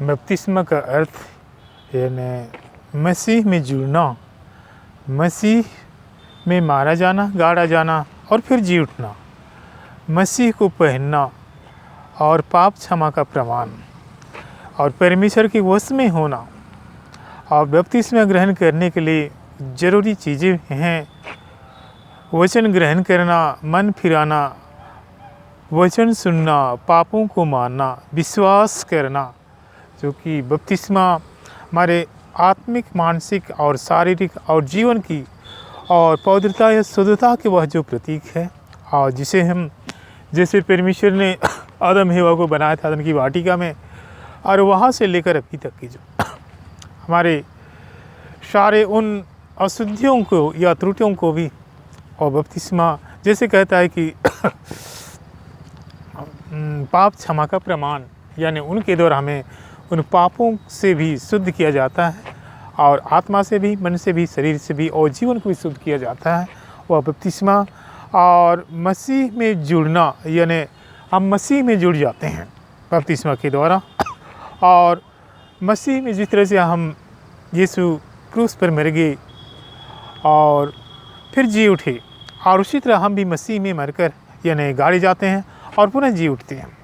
बपतिस्मा का अर्थ यानी मसीह में जुड़ना, मसीह में मारा जाना, गाड़ा जाना और फिर जी उठना, मसीह को पहनना और पाप क्षमा का प्रमाण और परमेश्वर के वश में होना। और बपतिस्मा ग्रहण करने के लिए ज़रूरी चीज़ें हैं वचन ग्रहण करना, मन फिराना, वचन सुनना, पापों को मानना, विश्वास करना, जो कि बपतिस्मा हमारे आत्मिक, मानसिक और शारीरिक और जीवन की और पवित्रता या शुद्धता के वह जो प्रतीक है, और जिसे हम जैसे परमेश्वर ने आदम हेवा को बनाया था अदन की वाटिका में, और वहाँ से लेकर अभी तक की जो हमारे सारे उन अशुद्धियों को या त्रुटियों को भी, और बपतिस्मा जैसे कहता है कि पाप क्षमा का प्रमाण, यानी उनके द्वारा हमें उन पापों से भी शुद्ध किया जाता है और आत्मा से भी, मन से भी, शरीर से भी और जीवन को भी शुद्ध किया जाता है, वह बपतिस्मा। और मसीह में जुड़ना, यानी हम मसीह में जुड़ जाते हैं बपतिस्मा के द्वारा। और मसीह में जिस तरह से हम यीशु क्रूस पर मर गए और फिर जी उठे, और उसी तरह हम भी मसीह में मरकर यानी गाड़े जाते हैं और पुनः जी उठते हैं।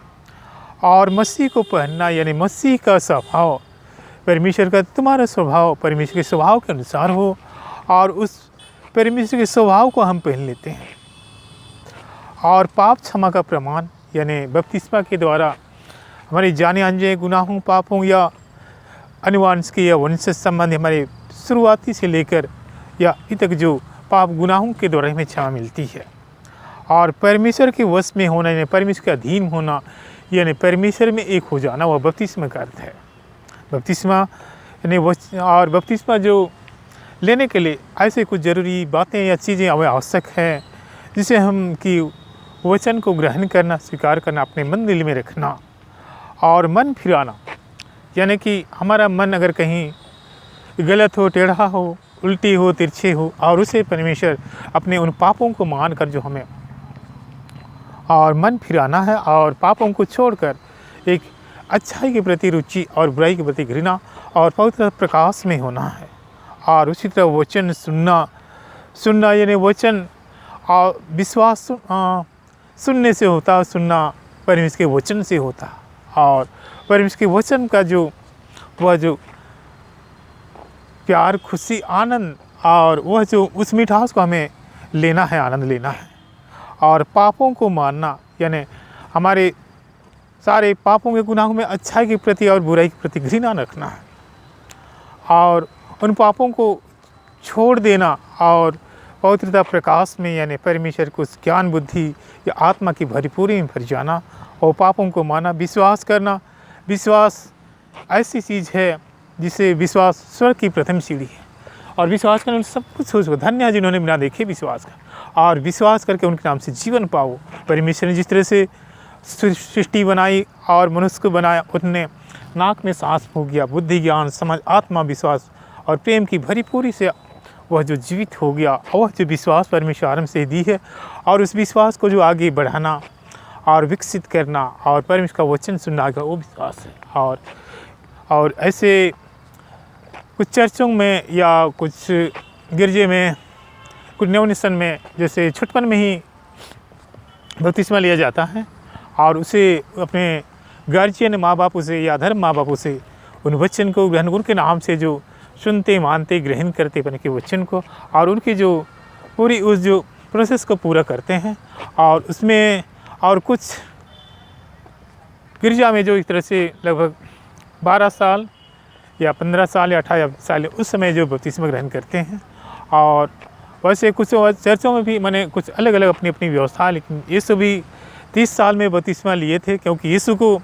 और मसीह को पहनना यानी मसीह का स्वभाव, परमेश्वर का तुम्हारा स्वभाव परमेश्वर के स्वभाव के अनुसार हो, और उस परमेश्वर के स्वभाव को हम पहन लेते हैं। और पाप क्षमा का प्रमाण, यानी बपतिस्मा के द्वारा हमारे जाने अनजाने गुनाहों, पापों या अनुवांशिक या वंशज संबंधी हमारे शुरुआती से लेकर या अभी तक जो पाप गुनाहों के द्वारा हमें क्षमा मिलती है। और परमेश्वर के वश में होना यानी परमेश्वर के अधीन होना, यानी परमेश्वर में एक हो जाना, वह बपतिस्मा का अर्थ है। बपतिस्मा यानी और बपतिस्मा जो लेने के लिए ऐसे कुछ ज़रूरी बातें या चीज़ें आवश्यक हैं, जिसे हम कि वचन को ग्रहण करना, स्वीकार करना, अपने मन दिल में रखना और मन फिराना, यानी कि हमारा मन अगर कहीं गलत हो, टेढ़ा हो, उल्टी हो, तिरछे हो, और उसे परमेश्वर अपने उन पापों को मान कर जो हमें और मन फिराना है और पापों को छोड़कर एक अच्छाई के प्रति रुचि और बुराई के प्रति घृणा और पवित्र प्रकाश में होना है। और उसी तरह वचन सुनना यानी वचन और विश्वास सुनने से होता, सुनना परमेश्वर के वचन से होता, और परमेश्वर के वचन का जो वह जो प्यार, खुशी, आनंद और वह जो उस मिठास को हमें लेना है, आनंद लेना है। और पापों को मानना यानी हमारे सारे पापों के गुनाहों में अच्छाई के प्रति और बुराई के प्रति घृणा रखना है, और उन पापों को छोड़ देना और पवित्रता प्रकाश में यानी परमेश्वर को ज्ञान, बुद्धि या आत्मा की भरपूरी में भर जाना, और पापों को माना, विश्वास करना। विश्वास ऐसी चीज़ है जिसे विश्वास स्वर्ग की प्रथम सीढ़ी है, और विश्वास करने सब कुछ हो। धन्य है जिन्होंने बिना देखे विश्वास कर, और विश्वास करके उनके नाम से जीवन पाओ। परमेश्वर ने जिस तरह से सृष्टि बनाई और मनुष्य को बनाया, उतने नाक में सांस फूंक गया, बुद्धि, ज्ञान, समझ, आत्मा, विश्वास और प्रेम की भरपूरी से वह जो जीवित हो गया, वह जो विश्वास परमेश्वर आरंभ से दी है, और उस विश्वास को जो आगे बढ़ाना और विकसित करना और परमेश्वर का वचन सुनना का वो विश्वास है। और ऐसे कुछ चर्चों में या कुछ गिरजे में, कुछ नवनिशन में, जैसे छुटपन में ही बपतिस्मा लिया जाता है, और उसे अपने गार्जियन माँ बाप उसे या धर्म माँ बाप उसे उन वचन को ग्रहण, उनके नाम से जो सुनते, मानते, ग्रहण करते बन के वचन को, और उनकी जो पूरी उस जो प्रोसेस को पूरा करते हैं। और उसमें और कुछ गिरजा में जो एक तरह से लगभग 12 साल या 15 साल या 18 साल उस समय जो बपतिस्मा ग्रहण करते हैं। और वैसे कुछ चर्चों में भी मैंने कुछ अलग अलग अपनी अपनी व्यवस्था, लेकिन यीशु भी 30 साल में बपतिस्मा लिए थे, क्योंकि यीशु को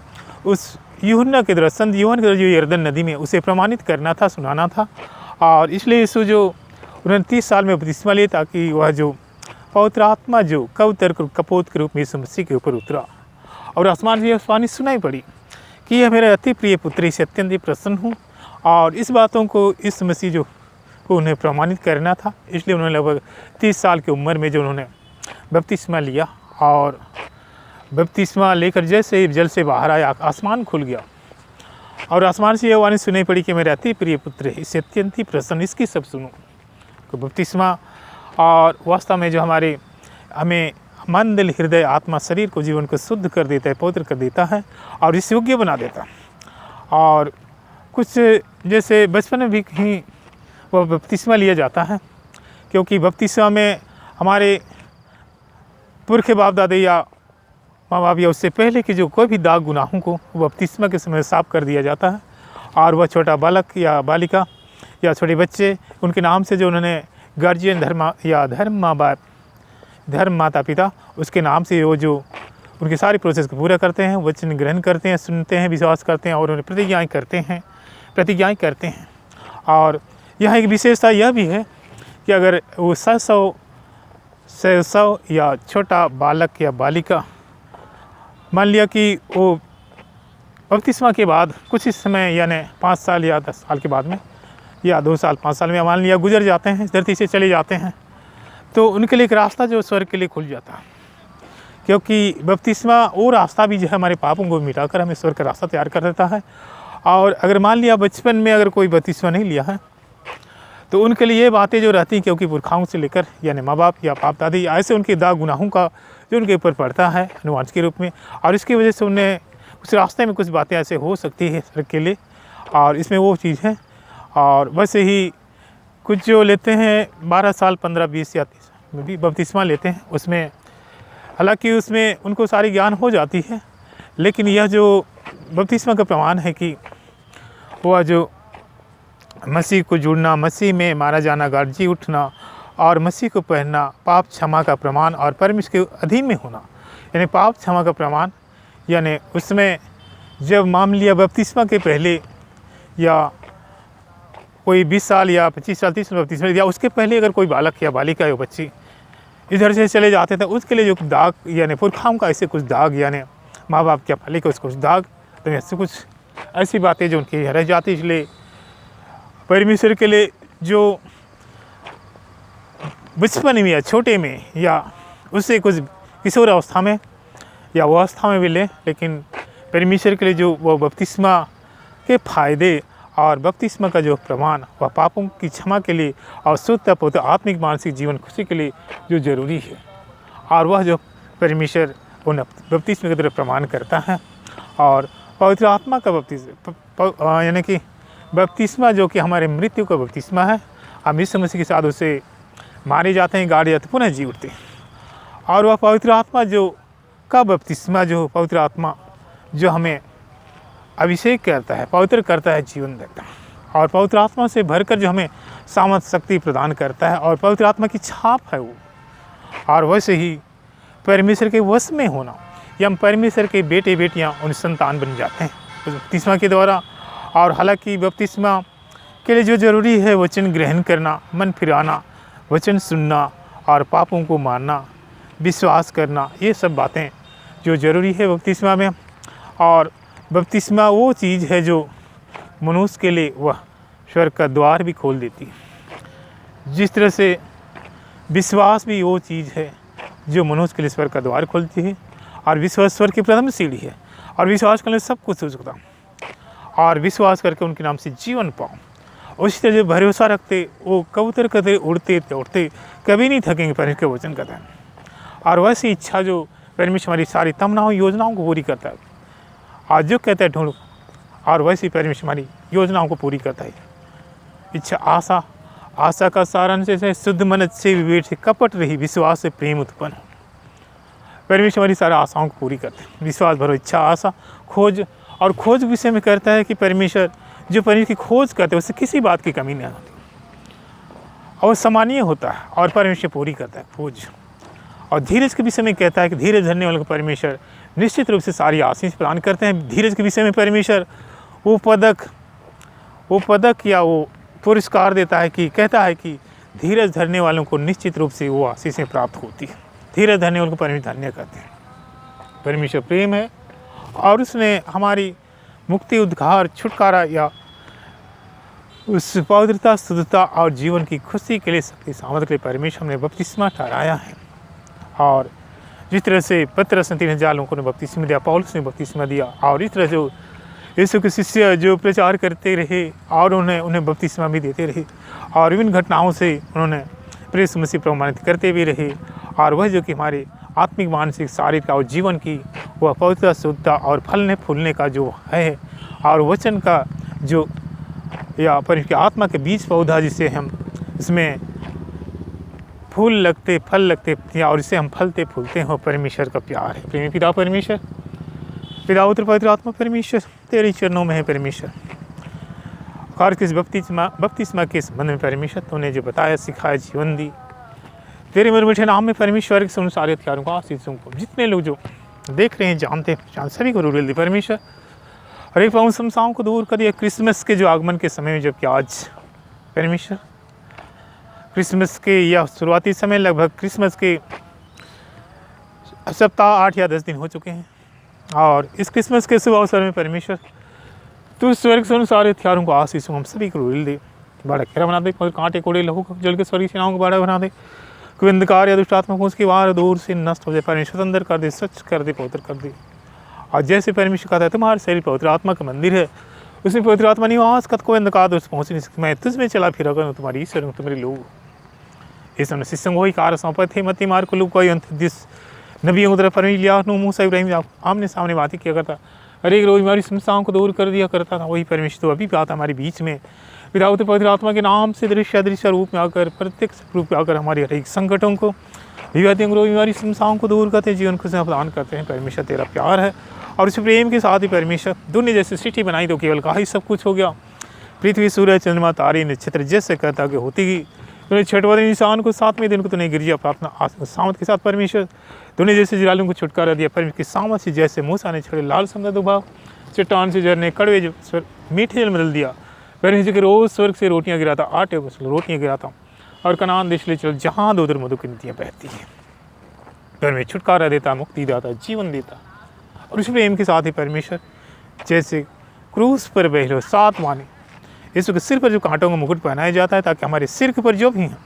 उस यूहन्ना के द्वारा, संत यूहन्ना के द्वारा जो यरदन नदी में उसे प्रमाणित करना था, सुनाना था, और इसलिए यीशु जो उन्होंने 30 साल में बपतिस्मा लिए, ताकि वह जो पवित्र आत्मा जो कबूतर कपोत के रूप में यीशु मसीह के ऊपर उतरा, और आसमान से वाणी सुनाई पड़ी कि यह मेरा अति प्रिय पुत्र, इससे अत्यंत प्रसन्न हूँ। और इस बातों को इस मसीह जो को उन्हें प्रमाणित करना था, इसलिए उन्होंने लगभग 30 साल की उम्र में जो उन्होंने बपतिस्मा लिया, और बपतिस्मा लेकर जैसे जल से बाहर आया, आसमान खुल गया, और आसमान से यह वाणी सुनाई पड़ी कि मेरे अति प्रिय पुत्र है, इससे अत्यंत ही प्रसन्न, इसकी सब सुनो। तो बपतिस्मा और वास्तव में जो हमें मन, दिल, हृदय, आत्मा, शरीर को, जीवन को शुद्ध कर देता है, पवित्र कर देता है और इस योग्य बना देता है। और कुछ जैसे बचपन में भी कहीं वह बपतिस्मा लिया जाता है, क्योंकि बपतिस्मा में हमारे पुरखे बाप दादे या माँ बाप या उससे पहले के जो कोई भी दाग गुनाहों को बपतिस्मा के समय साफ कर दिया जाता है। और वह छोटा बालक या बालिका या छोटे बच्चे, उनके नाम से जो उन्होंने गार्जियन धर्म माता पिता, उसके नाम से वो जो उनके सारे प्रोसेस को पूरा करते हैं, वचन ग्रहण करते हैं, सुनते हैं, विश्वास करते हैं और उन्हें प्रतिज्ञाएँ करते हैं। और यह एक विशेषता यह भी है कि अगर वो 600 या छोटा बालक या बालिका, मान लिया कि वो बपतिस्मा के बाद कुछ इस समय यानी 5 साल या 10 साल के बाद में या 2 साल 5 साल में मान लिया गुजर जाते हैं, इस धरती से चले जाते हैं, तो उनके लिए एक रास्ता जो स्वर्ग के लिए खुल जाता है। क्योंकि बपतिस्मा वो रास्ता भी जो है हमारे पापों को मिटाकर हमें स्वर्ग का रास्ता तैयार कर देता है। और अगर मान लिया बचपन में अगर कोई बपतिस्मा नहीं लिया है, तो उनके लिए ये बातें जो रहती हैं, क्योंकि पुरखाओं से लेकर यानी माँ बाप या बाप दादी ऐसे उनके दाग गुनाहों का जो उनके ऊपर पड़ता है अनुवांश के रूप में, और इसकी वजह से उन्हें उस रास्ते में कुछ बातें ऐसे हो सकती है स्वर्ग के लिए, और इसमें वो चीज़ है। और वैसे ही कुछ जो लेते हैं 12 साल 15 20 या 30 में भी बपतिस्मा लेते हैं, उसमें हालांकि उसमें उनको सारी ज्ञान हो जाती है, लेकिन यह जो बपतिस्मा का प्रमाण है कि वह जो मसीह को जुड़ना, मसीह में मारा जाना, गार्जी उठना और मसीह को पहनना, पाप क्षमा का प्रमाण और परमेश्वर के अधीन में होना, यानी पाप क्षमा का प्रमाण, यानी उसमें जब मान लिया बपतिस्मा के पहले या कोई 20 साल या 25 साल 30 साल बपतिस्मा या उसके पहले अगर कोई बालक या बालिका या बच्ची इधर से चले जाते थे, उसके लिए जो दाग यानी पुरखाओं का ऐसे कुछ दाग, यानी माँ बाप क्या पाले कुछ दाग, तो ऐसे कुछ ऐसी बातें जो उनकी रह जाती। इसलिए परमेश्वर के लिए जो बचपन में या छोटे में या उससे कुछ किशोर अवस्था में या वो अवस्था में भी ले, लेकिन परमेश्वर के लिए जो वो बपतिस्मा के फायदे और बपतिस्मा का जो प्रमाण, वह पापों की क्षमा के लिए और शुद्ध पवित्र आत्मिक मानसिक जीवन खुशी के लिए जो जरूरी है, और वह जो परमेश्वर उन बपतिस्मा के द्वारा प्रमाण करता है। और पवित्र आत्मा का बपतिस्मा यानी कि बपतिस्मा जो कि हमारे मृत्यु का बपतिस्मा है, हम यीशु मसीह के साथ उसे मारे जाते हैं, गाड़े जाते, पुनः जी उठते हैं। और वह पवित्र आत्मा जो का बपतिस्मा, जो पवित्र आत्मा जो हमें अभिषेक करता है, पवित्र करता है, जीवन देता है, और पवित्र आत्मा से भरकर जो हमें सामर्थ शक्ति प्रदान करता है, और पवित्र आत्मा की छाप है वो। और वैसे ही परमेश्वर के वश में होना, या हम परमेश्वर के बेटे बेटियां उन संतान बन जाते हैं बपतिस्मा के द्वारा। और हालांकि बपतिस्मा के लिए जो ज़रूरी है वचन ग्रहण करना, मन फिराना, वचन सुनना और पापों को मानना, विश्वास करना, ये सब बातें जो ज़रूरी है बपतिस्मा में। और बपतिस्मा वो चीज़ है जो मनुष्य के लिए वह स्वर्ग का द्वार भी खोल देती है। जिस तरह से विश्वास भी वो चीज़ है जो मनुष्य के लिए स्वर्ग का द्वार खोलती है, और विश्वास स्वर्ग की प्रथम सीढ़ी है। और विश्वास करने से सब कुछ हो सकता है, और विश्वास करके उनके नाम से जीवन पाओ। उसी तरह जो भरोसा रखते वो कबूतर कहते उड़ते उड़ते कभी नहीं थकेंगे, परमेश्वर के वचन कहता है। और वैसी इच्छा जो परमेश्वर हमारी सारी तमन्नाओं योजनाओं को पूरी करता है, आज जो कहता है ढूंढो, और वैसी परमेश्वर हमारी योजनाओं को पूरी करता है। इच्छा आशा का सारांश है शुद्ध मन से विवेक से कपट रही विश्वास से प्रेम उत्पन्न। परमेश्वर हमारी सारी आशाओं को पूरी करते हैं। विश्वास भरो, इच्छा, आशा, खोज, और खोज विषय में करता है कि परमेश्वर जो परमेश्वर की खोज करते हैं उससे किसी बात की कमी नहीं आती, और सम्मानीय होता है, और परमेश्वर पूरी करता है खोज। और धीरज के विषय में कहता है कि धीरज धरने वाले को परमेश्वर निश्चित रूप से सारी आशीष प्रदान करते हैं। धीरज के विषय में परमेश्वर वो पदक या वो पुरस्कार देता है कि कहता है कि धीरज धरने वालों को निश्चित रूप से वो आशीषें प्राप्त होती है। धीरज धरने वालों को परमेश्वर धन्य कहते हैं। परमेश्वर प्रेम है, और उसने हमारी मुक्ति, उद्धार, छुटकारा या उस पवित्रता, शुद्धता और जीवन की खुशी के लिए, शक्ति सामर्थ के लिए परमेश्वर ने बपतिस्मा ठहराया है। और जिस तरह से पतरस ने 3000 लोगों ने बपतिस्मा दिया, पौलुस ने बपतिस्मा दिया, और इस तरह जो यीशु के शिष्य जो प्रचार करते रहे और उन्हें बपतिस्मा भी देते रहे और विभिन्न घटनाओं से उन्होंने प्रेस मसीह प्रमाणित करते भी रहे। और वह जो कि हमारे आत्मिक, मानसिक, शारीरिक और जीवन की वह पवित्रता, शुद्धता और फलने फूलने का जो है, और वचन का जो या परमेश्वर की आत्मा के बीज पौधा जिसे हम इसमें फूल लगते, फल लगते और इससे हम फलते फूलते हैं, परमेश्वर का प्यार है। प्रेमी पिता परमेश्वर, पिता पुत्र पवित्र आत्मा परमेश्वर, तेरे चरणों में है परमेश्वर। और किस बपतिस्मा के संबंध में परमेश्वर तूने जो बताया, सिखाया, जीवन दी, तेरे मेरे मीठे नाम में परमेश्वर के सारे हथियारों को, आशीषों को जितने लोग जो देख रहे हैं, जानते हैं, सभी को रूल दी परमेश्वर। और एक पाउन समस्याओं को दूर करिए क्रिसमस के जो आगमन के समय में, जबकि आज परमेश्वर क्रिसमस के या शुरुआती समय, लगभग क्रिसमस के सप्ताह 8 या 10 दिन हो चुके हैं। और इस क्रिसमस के शुभ अवसर में परमेश्वर तू स्वर्ग से उन सारे हथियारों को, आशीषों हम सभी को रूल दे, बड़ा घेरा बना दे, कांटे कोड़े लहू जल के स्वर्गीय सेनाओं को बड़ा बना दे, कोई अंधकार या दुष्ट आत्मा को उसकी वार दूर से नष्ट हो जाए। परमेश्वर अंदर कर दे, स्वच्छ कर दे, पवित्र कर दे। और जैसे परमेश्वर कहता है तुम्हारे शरीर पवित्र आत्मा का मंदिर है, उसमें पवित्र आत्मा निवास कद कोई अंधकार दोष पहुँच नहीं सकती। मैं तुझमें चला फिरा करूँ, तुम्हारी ईश्वर हूँ, तुम्हारे लोग। इस समय शिष्यों को वही कार्य सौंपे थे, मत्ती, मार्को, लूका, जिस नबियों की तरफ परमेश्वर लिया, नूह, मूसा, इब्राहीम आमने सामने बातें किया करता, हर एक रोज हमारी समस्याओं को दूर कर दिया करता था। वही परमेश्वर तो अभी भी आता हमारे बीच में, पिता पुत्र पवित्र आत्मा के नाम से दृश्य अदृश्य रूप में आकर, प्रत्यक्ष रूप में आकर हमारी हर एक संकटों को, हमारी समस्याओं को दूर करते, जीवन को प्रदान करते हैं। परमेश्वर तेरा प्यार है और उस प्रेम के साथ ही परमेश्वर दुनिया जैसे सृष्टि बनाई तो केवल कहा ही सब कुछ हो गया। पृथ्वी, सूर्य, चंद्रमा, तारे, नक्षत्र जैसे कहता कि होती गई। तूने छठवां दिन इंसान को, 7वें दिन को तूने गिरजा प्रार्थना सामत के साथ परमेश्वर तूने जैसे जिलालों को छुटकारा दिया। परमेश्वर की सामत से जैसे मूसा ने छड़े लाल समुद्र उभाव, चट्टान से झरने कड़वे जो मीठे जल में बदल दिया। परमेश्वर के रोज स्वर्ग से रोटियां गिराता, आटे को रोटियां गिराता और कनान देश ले चल जहाँ दो उधर मधु की नदियाँ बहती हैं। परमेश्वर छुटकारा देता, मुक्ति देता, जीवन देता। और उस प्रेम के साथ ही परमेश्वर जैसे क्रूस पर बहरो 7 माने यीशु के सिर पर जो कांटों का मुकुट पहनाया जाता है, ताकि हमारे सिर के ऊपर जो भी हैं,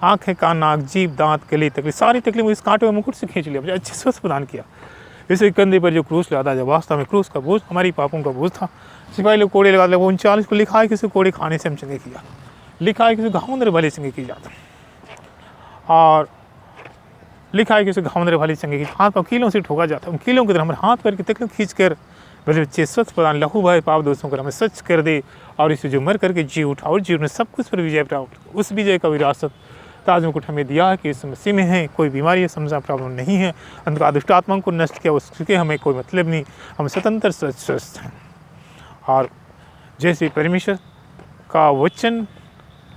आँखें, कान, नाक, जीभ, दांत, गले, तकलीफ, सारी तकलीफ इस कांटों के मुकुट से खींच लिया, मुझे अच्छे स्वस्थ प्रदान किया। इसे कंधे पर जो क्रूस लाता, जब वास्तव में क्रूस का बोझ हमारी पापों का बोझ था। सिपाही लोग कोड़े लगा, 39 को लिखा है किसी कोड़े खाने से हम चंगे किया, लिखा है किसी घावंदर भले चंगे की जाता, और लिखा है किसी घावंदर भले चंगे की, हाथ पर कीलों से ठोका जाता। उन कीलों की तरह हमारे हाथ पैर की तकलीफ खींच कर बच्चे स्वच्छ प्रदान, लहू भाई पाप दोस्तों को हमें स्वच्छ कर दे, और इसे जो मर करके जी उठा और जीवन में सब कुछ पर विजय प्राप्त, उस विजय का विरासत ताज मुकुट हमें दिया है कि इस मसीह में है। कोई बीमारी या समस्या प्रॉब्लम नहीं है, अंधकार दुष्ट आत्माओं को नष्ट किया, उसके हमें कोई मतलब नहीं, हम स्वतंत्र स्वस्थ हैं। और जैसे परमेश्वर का वचन,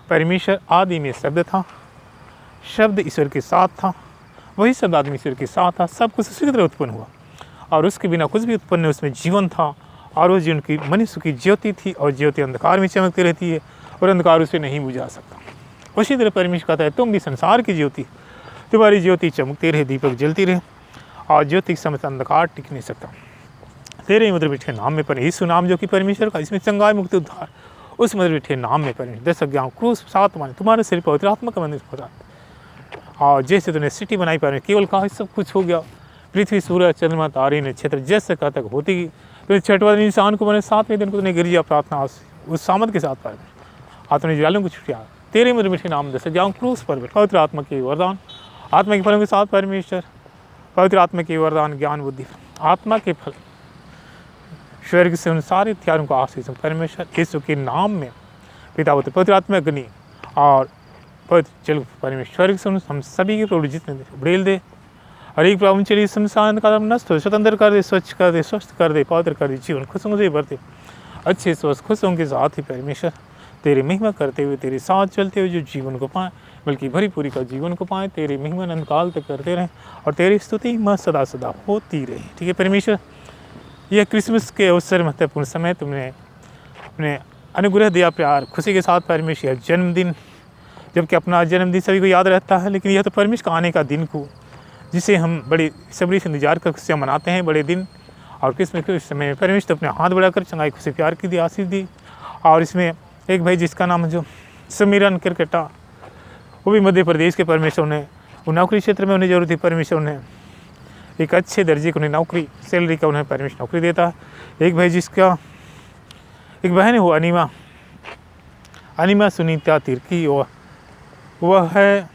परमेश्वर आदि में शब्द था, शब्द ईश्वर के साथ था, वही शब्द आदमी ईश्वर के साथ था, सब कुछ उसी की तरह उत्पन्न हुआ, और उसके बिना कुछ भी उत्पन्न नहीं, उसमें जीवन था, और वो जीवन की मनुष्य की ज्योति थी, और ज्योति अंधकार में चमकती रहती है, और अंधकार उसे नहीं बुझा सकता। उसी तरह परमेश्वर कहता है तुम भी संसार की ज्योति, तुम्हारी ज्योति चमकती रहे, दीपक जलती रहे, और ज्योति के समय अंधकार टिक नहीं सकता। तेरे मधुर मीठे नाम में पर यीशु नाम जो कि परमेश्वर का, इसमें चंगाई, मुक्ति, उद्धार, उस मधुर मीठे नाम में परमेश्वर 10 अज्ञान क्रूस 7 माने तुम्हारे सिर पवित्र आत्मा का मंदिर खोदा, और जैसे तूने सिटी बनाई पर केवल कहा सब कुछ हो गया। पृथ्वी, सूर्य, चंद्रमा, तारे, नक्षत्र जैसे कहा तक होती गई। तो 6वां दिन इंसान को बने, 7वें दिन को तूने गिरजा प्रार्थना उस सामत के साथ पाया, आत्मा ने जालों को छुटिया। तेरे मधुर मीठे नाम 10 अज्ञान क्रूस पर पवित्र आत्मा के वरदान, आत्मा के फलों के साथ परमेश्वर, पवित्र आत्मा के वरदान, ज्ञान, बुद्धि, आत्मा के फल, स्वर्ग से उन सारे हथियारों को आशीष परमेश्वर यीशु के नाम में, पिता पुत्र पवित्र आत्मा अग्नि और पवित्र जल परमेश्वर से हम सभी के प्रभु जितने उड़ेल दे। हर एक प्रॉब्लम चलिए संसार का नष्ट हो, स्वतंत्र कर दे, स्वच्छ कर दे, स्वस्थ कर दे, पवित्र कर दे, जीवन खुशियों से भर दे, अच्छे स्वस्थ खुशियों के साथ ही परमेश्वर तेरी महिमा करते हुए, तेरे साथ चलते हुए जो जीवन को पाएँ, बल्कि भरी पूरी का जीवन को पाएँ, तेरी महिमा अनंतकाल तक करते रहें, और तेरी स्तुति मैं सदा सदा होती रही। ठीक है परमेश्वर, यह क्रिसमस के अवसर महत्वपूर्ण समय तुमने अपने अनुग्रह दिया, प्यार, खुशी के साथ परमेश्वर जन्मदिन, जबकि अपना जन्मदिन सभी को याद रहता है, लेकिन यह तो परमेश्वर का आने का दिन को, जिसे हम बड़ी सबरी से इंतजार कर खुशियाँ मनाते हैं, बड़े दिन। और क्रिसमस के समय परमेश्वर अपने हाथ बढ़ाकर चंगाई, खुशी, प्यार की दी, आशीष दी। और इसमें एक भाई जिसका नाम जो समीरन किरकेटा, वो भी मध्य प्रदेश के, परमेश्वर ने वो नौकरी क्षेत्र में उन्हें जरूरत थी, परमेश्वर ने एक अच्छे दर्जे की उन्हें नौकरी, सैलरी का उन्हें परमेश्वर नौकरी देता है। एक भाई जिसका एक बहन है, वो अनिमा सुनीता तिर्की, वह है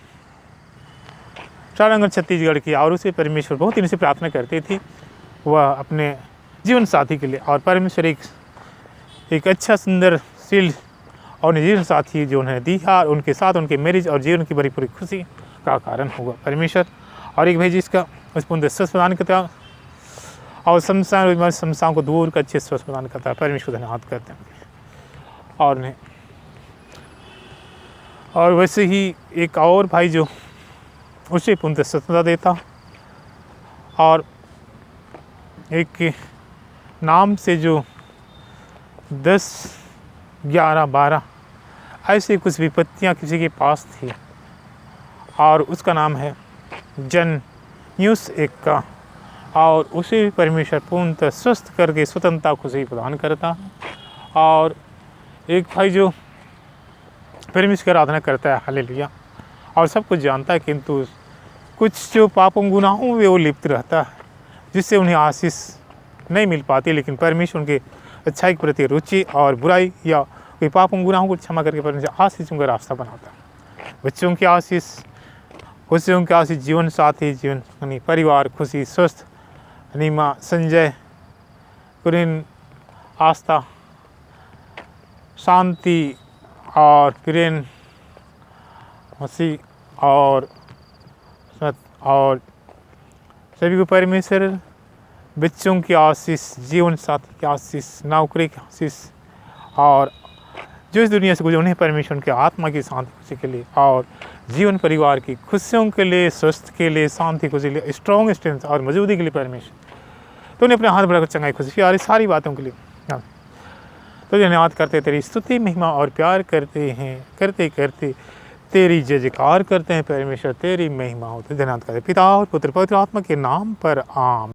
सारंगढ़ छत्तीसगढ़ की, और उसे परमेश्वर बहुत दिन से प्रार्थना करती थी वह अपने जीवन साथी के लिए, और परमेश्वर एक अच्छा सुंदर शील और जीवन साथी जो उन्हें दिया, और उनके साथ उनके मैरिज और जीवन की बड़ी पूरी खुशी का कारण होगा परमेश्वर। और एक भाई जिसका स्वस्थ प्रदान करता है और समस्याओं को दूर कर अच्छे स्वस्थ प्रदान करता है, परमेश्वर धन्यवाद करते हैं। और वैसे ही एक और भाई जो उसे पुण्य स्वतंत्रता देता, और एक नाम से जो 10, 11, 12 ऐसे कुछ विपत्तियाँ किसी के पास थी, और उसका नाम है जन-यूस एक का, और उसे भी परमेश्वर पूर्णतः स्वस्थ करके स्वतंत्रता को सही प्रदान करता। और एक भाई जो परमेश्वर की आराधना करता है, हालेलुया, और सब कुछ जानता है, किंतु कुछ जो पापों गुनाहों में वो लिप्त रहता है, जिससे उन्हें आशीष नहीं मिल पाती, लेकिन परमेश्वर उनके अच्छाई के प्रति रुचि और बुराई या कोई पापों गुनाहों को क्षमा करके परमेश्वर आशीषों का रास्ता बनाता है। बच्चों की आशीष, खुशियों की आशीष, जीवन साथी, जीवन परिवार, खुशी, स्वस्थ, नीमा, संजय, कुरिन, आस्था, शांति और प्रेम, मसीह और सभी को परमेश्वर बच्चों की आशीष, जीवन साथी की आशीष, नौकरी की आशीष, और जो इस दुनिया से गुजरे उन्हें परमेश्वर के आत्मा की शांति खुशी के लिए, और जीवन परिवार की खुशियों के लिए, स्वस्थ के लिए, शांति खुशी के लिए, स्ट्रॉन्ग स्ट्रेंथ और मजबूती के लिए परमेश्वर तो उन्हें अपने हाथ बढ़ाकर चंगाई खुशी और सारी बातों के लिए तो धन्यवाद करते, तेरी स्तुति महिमा और प्यार करते हैं, करते करते तेरी जय जयकार करते हैं परमेश्वर, तेरी महिमा होती। धन्यवाद करते पिता और पुत्र पवित्र आत्मा के नाम पर आमीन।